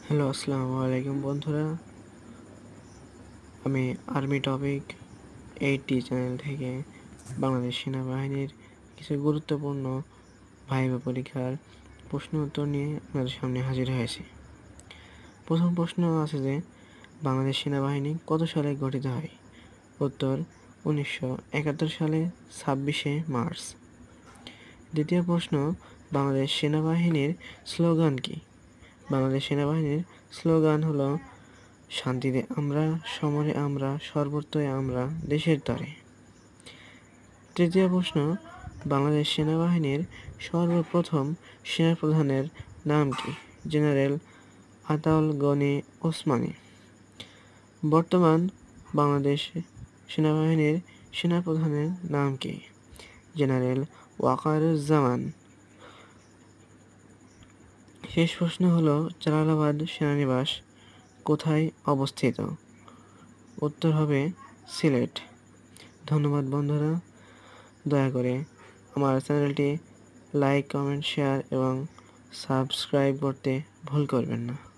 Hello, আসসালামু আলাইকুম বন্ধুরা। আমি আর্মি টপিক 80 চ্যানেল থেকে বাংলাদেশ সেনাবাহিনীর কিছু গুরুত্বপূর্ণ ভাইবা পরীক্ষার প্রশ্ন উত্তর নিয়ে আপনাদের সামনে হাজির হয়েছি। প্রথম প্রশ্ন আছে যে বাংলাদেশ সেনাবাহিনী কত সালে গঠিত হয়? উত্তর 1971 সালে 26শে মার্চ। দ্বিতীয় প্রশ্ন, বাংলাদেশ সেনাবাহিনীর স্লোগান কি? বাংলাদেশ সেনাবাহিনীর স্লোগান হলো শান্তিতে আমরা, সমরে আমরা, সর্বত্রই আমরা, দেশের তরে। তৃতীয় প্রশ্ন, বাংলাদেশ সেনাবাহিনীর সর্বপ্রথম সেনাপ্রধানের নাম কি? জেনারেল আতাউল গনি ওসমানী। বর্তমান বাংলাদেশ সেনাবাহিনীর সেনাপ্রধানের নাম কি? জেনারেল ওয়াকারুজ্জামান। শেষ প্রশ্ন হলো জালালাবাদ সেনানিবাস কোথায় অবস্থিত? উত্তর হবে সিলেট। ধন্যবাদ বন্ধুরা। দয়া করে আমার চ্যানেলটি লাইক, কমেন্ট, শেয়ার এবং সাবস্ক্রাইব করতে ভুল করবেন না।